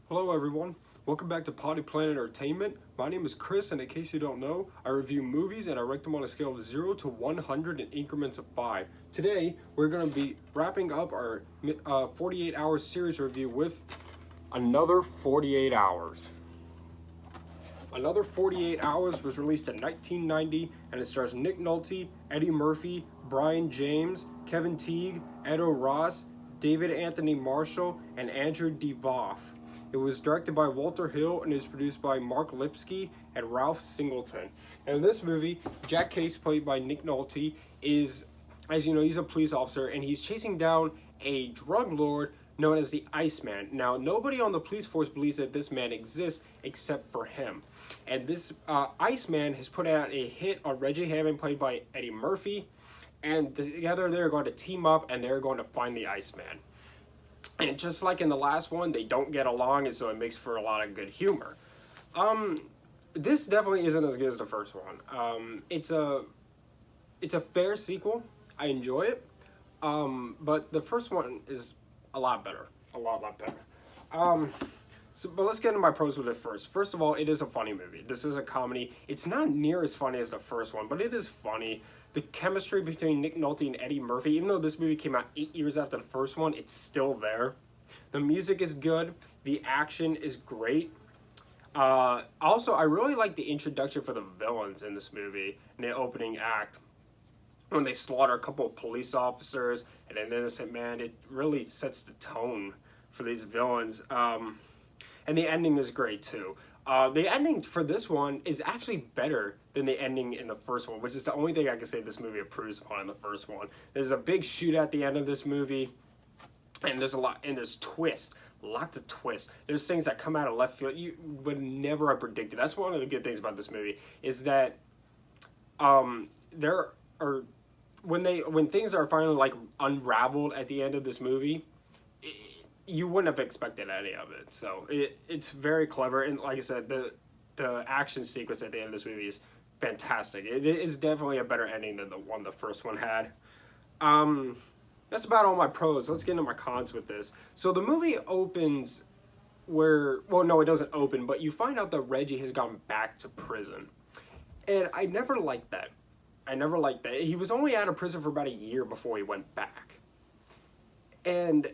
Hello everyone, welcome back to Potty Planet Entertainment. My name is Chris, and in case you don't know, I review movies and I rank them on a scale of 0 to 100 in increments of 5. Today, we're going to be wrapping up our 48 hour series review with Another 48 Hours. Another 48 Hours was released in 1990, and it stars Nick Nolte, Eddie Murphy, Brian James, Kevin Teague, Edo Ross, David Anthony Marshall, and Andrew DeVoff. It was directed by Walter Hill and is produced by Mark Lipsky and Ralph Singleton. And in this movie, Jack Case, played by Nick Nolte, is, as you know, he's a police officer and he's chasing down a drug lord known as the Iceman. Now, nobody on the police force believes that this man exists except for him. And this Iceman has put out a hit on Reggie Hammond, played by Eddie Murphy, and together they're going to team up and they're going to find the Iceman. And just like in the last one, they don't get along, and so it makes for a lot of good humor. This definitely isn't as good as the first one. It's a fair sequel. I enjoy it. But the first one is a lot better. A lot better. But let's get into my pros with it first. First of all, it is a funny movie. This is a comedy. It's not near as funny as the first one, but it is funny. The chemistry between Nick Nolte and Eddie Murphy, even though this movie came out 8 years after the first one, it's still there. The music is good. The action is great. Also, I really like the introduction for the villains in this movie, in the opening act. When they slaughter a couple of police officers and an innocent man, it really sets the tone for these villains. And the ending is great too. The ending for this one is actually better than the ending in the first one, which is the only thing I can say this movie improves upon in the first one. There's a big shoot at the end of this movie, and there's there's twists, lots of twists. There's things that come out of left field you would never have predicted. That's one of the good things about this movie, is that there are when things are finally like unraveled at the end of this movie, you wouldn't have expected any of it. So it's very clever, and like I said, the action sequence at the end of this movie is fantastic. It is definitely a better ending than the first one had. That's about all my pros. Let's get into my cons with this. So the movie opens no, it doesn't open, but you find out that Reggie has gone back to prison. And I never liked that. He was only out of prison for about a year before he went back. And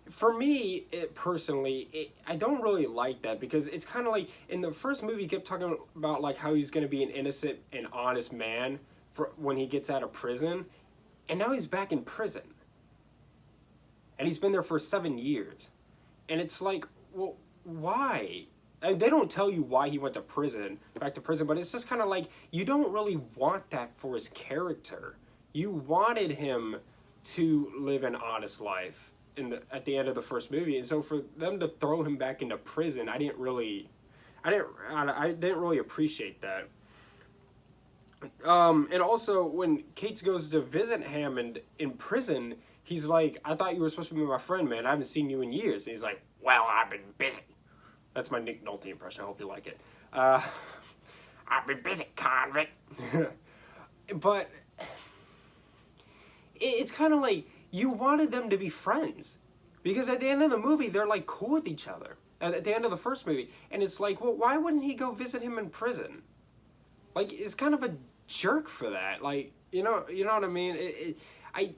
for me, I don't really like that, because it's kind of like in the first movie, he kept talking about like how he's going to be an innocent and honest man for when he gets out of prison, and now he's back in prison, and he's been there for 7 years, and it's like, well, why? And they don't tell you why he went back to prison, but it's just kind of like, you don't really want that for his character. You wanted him to live an honest life at the end of the first movie, and so for them to throw him back into prison, I didn't really appreciate that. And also when Cates goes to visit Hammond in prison, he's like, "I thought you were supposed to be my friend, man. I haven't seen you in years." And he's like, "Well, I've been busy." That's my Nick Nolte impression. I hope you like it. "I've been busy, convict." But it's kind of like, you wanted them to be friends, because at the end of the movie, they're like cool with each other. At the end of the first movie, and it's like, well, why wouldn't he go visit him in prison? Like, it's kind of a jerk for that. Like, you know what I mean? I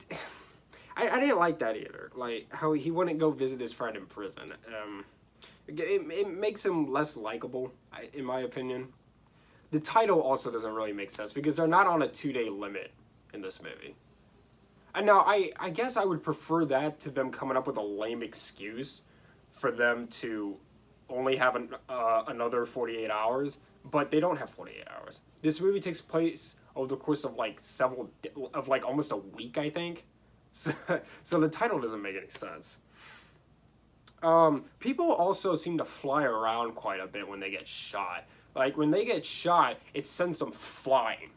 didn't like that either. Like how he wouldn't go visit his friend in prison. It makes him less likable, in my opinion. The title also doesn't really make sense, because they're not on a 2-day limit in this movie. And now, I guess I would prefer that to them coming up with a lame excuse for them to only have another 48 hours, but they don't have 48 hours. This movie takes place over the course of like almost a week, I think. So the title doesn't make any sense. People also seem to fly around quite a bit when they get shot. Like, when they get shot, it sends them flying.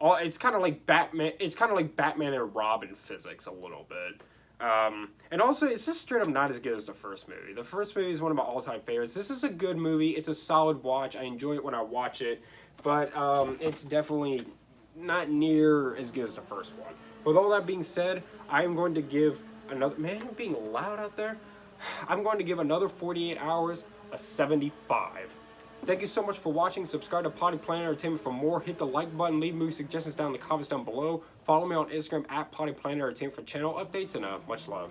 It's kind of like Batman. It's kind of like Batman and Robin physics a little bit. And also, it's just straight up not as good as the first movie. The first movie is one of my all-time favorites. This is a good movie. It's a solid watch. I enjoy it when I watch it, but it's definitely not near as good as the first one. With all that being said, I am going to give another... Man, being loud out there. I'm going to give another 48 hours a 75. Thank you so much for watching. Subscribe to Potty Planet Entertainment for more. Hit the like button. Leave movie suggestions down in the comments down below. Follow me on Instagram at Potty Planet Entertainment for channel updates, and much love.